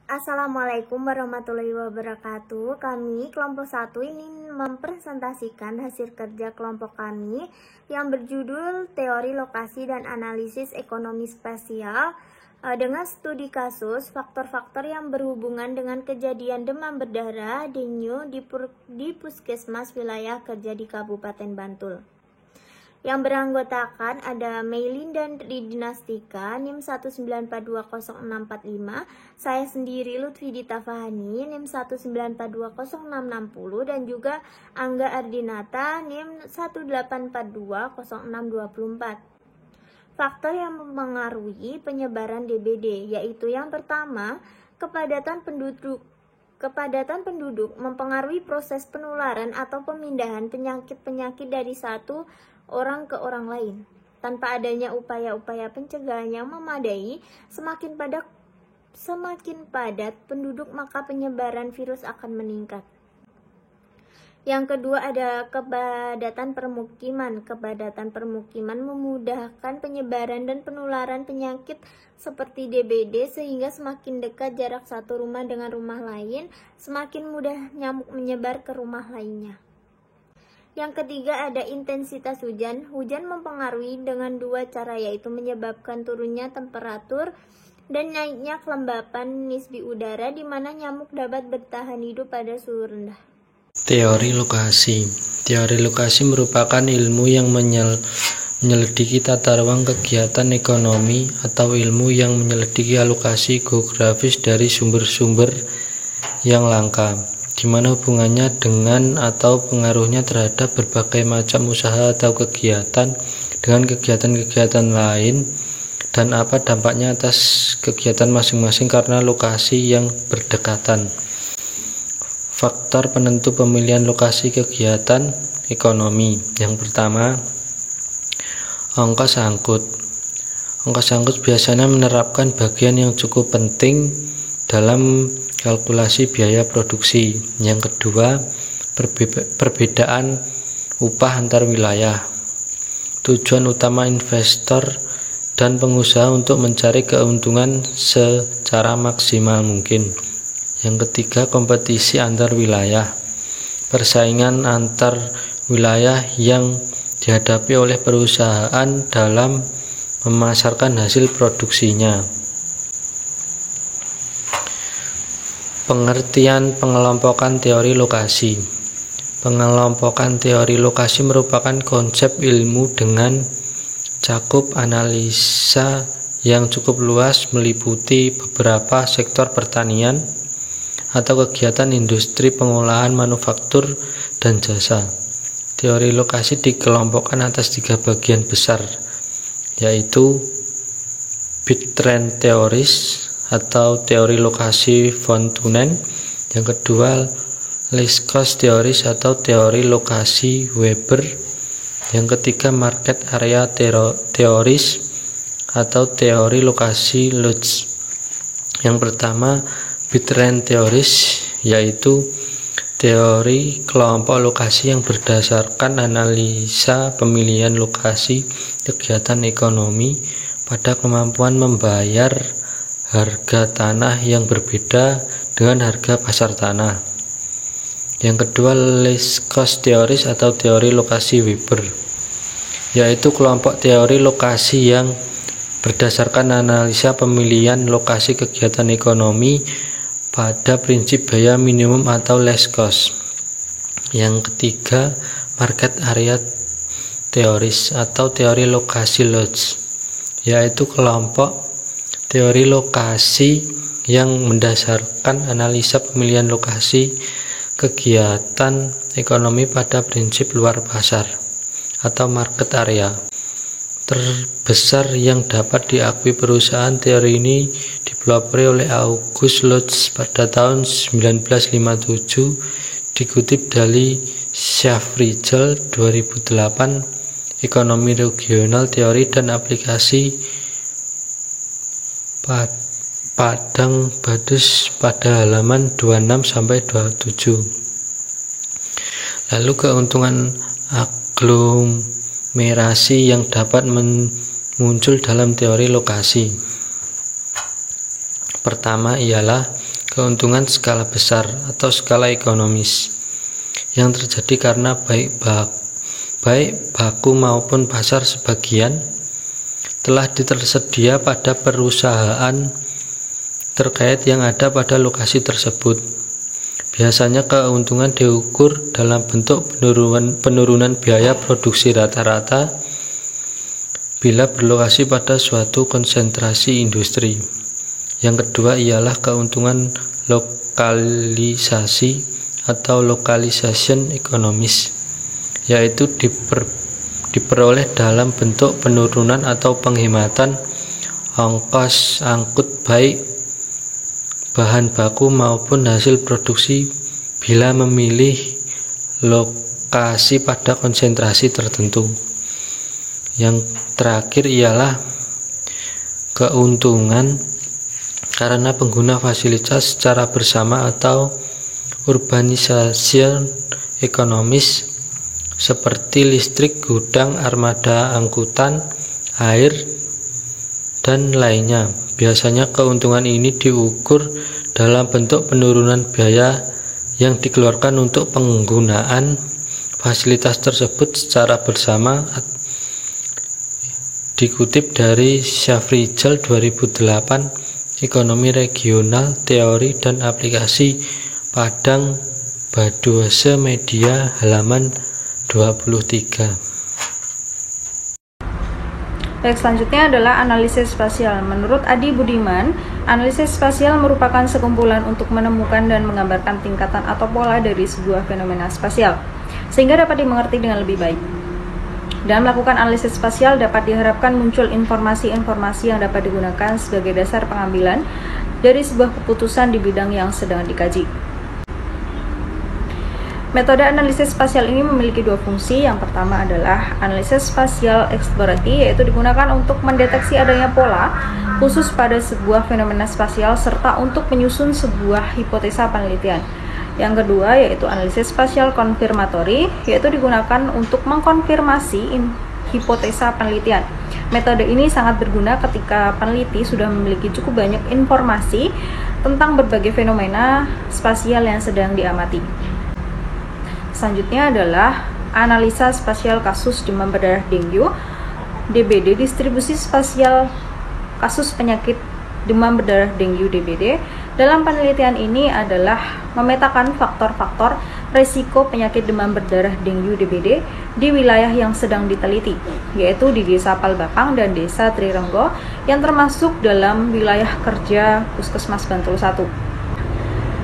Assalamualaikum warahmatullahi wabarakatuh. Kami kelompok 1 ini mempresentasikan hasil kerja kelompok kami yang berjudul Teori Lokasi dan Analisis Ekonomi Spasial dengan studi kasus faktor-faktor yang berhubungan dengan kejadian demam berdarah dengue di Puskesmas Wilayah Kerja di Kabupaten Bantul. Yang beranggotakan ada Meilin dan Ridinastika NIM 1942065, saya sendiri Lutfi Ditafahani NIM 1942060 dan juga Angga Ardinata NIM 1842064. Faktor yang mempengaruhi penyebaran DBD yaitu yang pertama, kepadatan penduduk mempengaruhi proses penularan atau pemindahan penyakit-penyakit dari satu orang ke orang lain. Tanpa adanya upaya-upaya pencegahan yang memadai, semakin padat penduduk maka penyebaran virus akan meningkat. Yang kedua ada kepadatan permukiman. Kepadatan permukiman memudahkan penyebaran dan penularan penyakit seperti DBD sehingga semakin dekat jarak satu rumah dengan rumah lain, semakin mudah nyamuk menyebar ke rumah lainnya. Yang ketiga ada intensitas hujan. Hujan mempengaruhi dengan dua cara yaitu menyebabkan turunnya temperatur dan naiknya kelembapan nisbi udara di mana nyamuk dapat bertahan hidup pada suhu rendah. Teori lokasi. Teori lokasi merupakan ilmu yang menyelidiki tata ruang kegiatan ekonomi atau ilmu yang menyelidiki alokasi geografis dari sumber-sumber yang langka, di mana hubungannya dengan atau pengaruhnya terhadap berbagai macam usaha atau kegiatan dengan kegiatan-kegiatan lain dan apa dampaknya atas kegiatan masing-masing karena lokasi yang berdekatan. Faktor penentu pemilihan lokasi kegiatan ekonomi. Yang pertama, ongkos angkut. Ongkos angkut biasanya menerapkan bagian yang cukup penting dalam kalkulasi biaya produksi. Yang kedua, perbedaan upah antar wilayah. Tujuan utama investor dan pengusaha untuk mencari keuntungan secara maksimal mungkin. Yang ketiga, kompetisi antar wilayah. Persaingan antar wilayah yang dihadapi oleh perusahaan dalam memasarkan hasil produksinya. Pengertian pengelompokan teori lokasi. Pengelompokan teori lokasi merupakan konsep ilmu dengan cakup analisa yang cukup luas meliputi beberapa sektor pertanian atau kegiatan industri pengolahan manufaktur dan jasa. Teori lokasi dikelompokkan atas 3 bagian besar, yaitu big trend theories atau teori lokasi von Thunen. Yang kedua, least cost theories atau teori lokasi Weber. Yang ketiga, market area theories atau teori lokasi Lutz. Yang pertama, big trend theories, yaitu teori kelompok lokasi yang berdasarkan analisa pemilihan lokasi kegiatan ekonomi pada kemampuan membayar harga tanah yang berbeda dengan harga pasar tanah. Yang kedua, least cost theories atau teori lokasi Weber, yaitu kelompok teori lokasi yang berdasarkan analisa pemilihan lokasi kegiatan ekonomi pada prinsip biaya minimum atau less cost. Yang ketiga, market area theories atau teori lokasi Lutz, yaitu kelompok teori lokasi yang mendasarkan analisa pemilihan lokasi kegiatan ekonomi pada prinsip luar pasar atau market area. Terbesar yang dapat diakui perusahaan teori ini dipelopori oleh August Lutz pada tahun 1957, dikutip dari Schaff-Riegel 2008, Ekonomi Regional Teori dan Aplikasi Padang Badus pada halaman 26-27. Lalu keuntungan aglomerasi yang dapat muncul dalam teori lokasi. Pertama ialah keuntungan skala besar atau skala ekonomis yang terjadi karena baik baku maupun pasar sebagian telah tersedia pada perusahaan terkait yang ada pada lokasi tersebut. Biasanya keuntungan diukur dalam bentuk penurunan biaya produksi rata-rata bila berlokasi pada suatu konsentrasi industri. Yang kedua ialah keuntungan lokalisasi atau localization economis, yaitu diperoleh dalam bentuk penurunan atau penghematan ongkos angkut baik bahan baku maupun hasil produksi bila memilih lokasi pada konsentrasi tertentu. Yang terakhir ialah keuntungan karena pengguna fasilitas secara bersama atau urbanisasi ekonomis seperti listrik, gudang, armada angkutan, air, dan lainnya. Biasanya keuntungan ini diukur dalam bentuk penurunan biaya yang dikeluarkan untuk penggunaan fasilitas tersebut secara bersama. Dikutip dari Shafrizal 2008, Ekonomi Regional, Teori dan Aplikasi, Padang Baduase Media, halaman 23. Baik, selanjutnya adalah analisis spasial. Menurut Adi Budiman, analisis spasial merupakan sekumpulan untuk menemukan dan menggambarkan tingkatan atau pola dari sebuah fenomena spasial, sehingga dapat dimengerti dengan lebih baik. Dalam melakukan analisis spasial dapat diharapkan muncul informasi-informasi yang dapat digunakan sebagai dasar pengambilan dari sebuah keputusan di bidang yang sedang dikaji. Metode analisis spasial ini memiliki dua fungsi. Yang pertama adalah analisis spasial eksplorasi, yaitu digunakan untuk mendeteksi adanya pola khusus pada sebuah fenomena spasial serta untuk menyusun sebuah hipotesa penelitian. Yang kedua yaitu analisis spasial konfirmatori, yaitu digunakan untuk mengkonfirmasi hipotesa penelitian. Metode ini sangat berguna ketika peneliti sudah memiliki cukup banyak informasi tentang berbagai fenomena spasial yang sedang diamati. Selanjutnya adalah analisa spasial kasus demam berdarah dengue, DBD, distribusi spasial kasus penyakit demam berdarah dengue DBD. Dalam penelitian ini adalah memetakan faktor-faktor risiko penyakit demam berdarah dengue DBD di wilayah yang sedang diteliti, yaitu di Desa Palbakang dan Desa Trirenggo yang termasuk dalam wilayah kerja Puskesmas Bantul 1.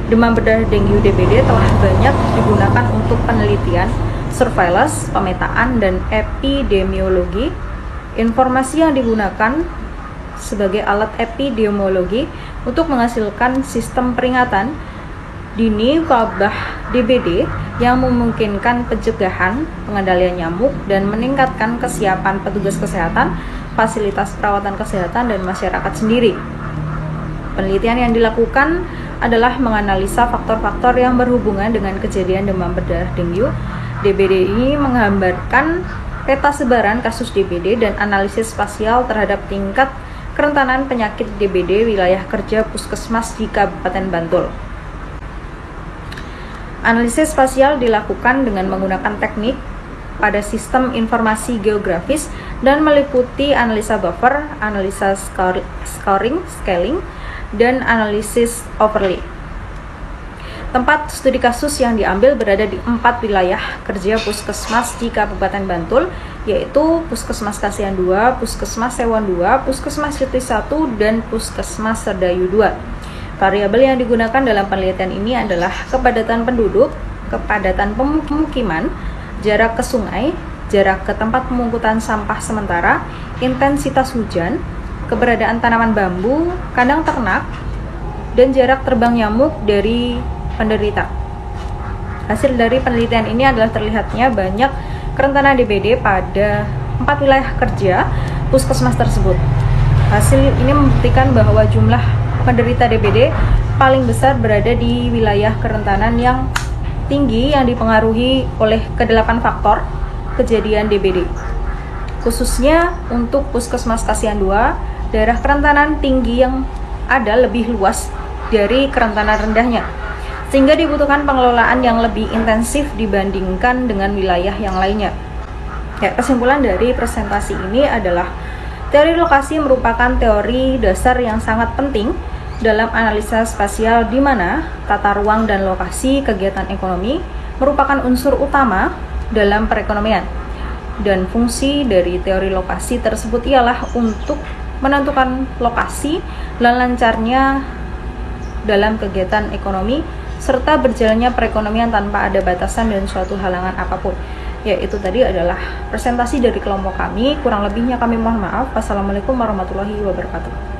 Demam berdarah dengue DBD telah banyak digunakan untuk penelitian, surveillance, pemetaan, dan epidemiologi. Informasi yang digunakan sebagai alat epidemiologi untuk menghasilkan sistem peringatan dini wabah DBD yang memungkinkan pencegahan, pengendalian nyamuk, dan meningkatkan kesiapan petugas kesehatan, fasilitas perawatan kesehatan, dan masyarakat sendiri. Penelitian yang dilakukan adalah menganalisa faktor-faktor yang berhubungan dengan kejadian demam berdarah dengue DBD. Ini menggambarkan peta sebaran kasus DBD dan analisis spasial terhadap tingkat kerentanan penyakit DBD wilayah kerja Puskesmas di Kabupaten Bantul. Analisis spasial dilakukan dengan menggunakan teknik pada sistem informasi geografis dan meliputi analisa buffer, analisa scaling, dan analisis overlay. Tempat studi kasus yang diambil berada di 4 wilayah kerja Puskesmas di Kabupaten Bantul, yaitu Puskesmas Kasihan 2, Puskesmas Sewon 2, Puskesmas Jati 1, dan Puskesmas Serdayu 2. Variabel yang digunakan dalam penelitian ini adalah kepadatan penduduk, kepadatan pemukiman, jarak ke sungai, jarak ke tempat pemungkutan sampah sementara, intensitas hujan, keberadaan tanaman bambu, kandang ternak, dan jarak terbang nyamuk dari penderita. Hasil dari penelitian ini adalah terlihatnya banyak kerentanan DBD pada 4 wilayah kerja Puskesmas tersebut. Hasil ini membuktikan bahwa jumlah penderita DBD paling besar berada di wilayah kerentanan yang tinggi yang dipengaruhi oleh ke-8 faktor kejadian DBD. Khususnya untuk Puskesmas Kasihan 2, daerah kerentanan tinggi yang ada lebih luas dari kerentanan rendahnya, sehingga dibutuhkan pengelolaan yang lebih intensif dibandingkan dengan wilayah yang lainnya. Ya, kesimpulan dari presentasi ini adalah teori lokasi merupakan teori dasar yang sangat penting dalam analisa spasial, di mana tata ruang dan lokasi kegiatan ekonomi merupakan unsur utama dalam perekonomian. Dan fungsi dari teori lokasi tersebut ialah untuk menentukan lokasi dan lancarnya dalam kegiatan ekonomi serta berjalannya perekonomian tanpa ada batasan dan suatu halangan apapun. Ya, itu tadi adalah presentasi dari kelompok kami. Kurang lebihnya kami mohon maaf. Wassalamualaikum warahmatullahi wabarakatuh.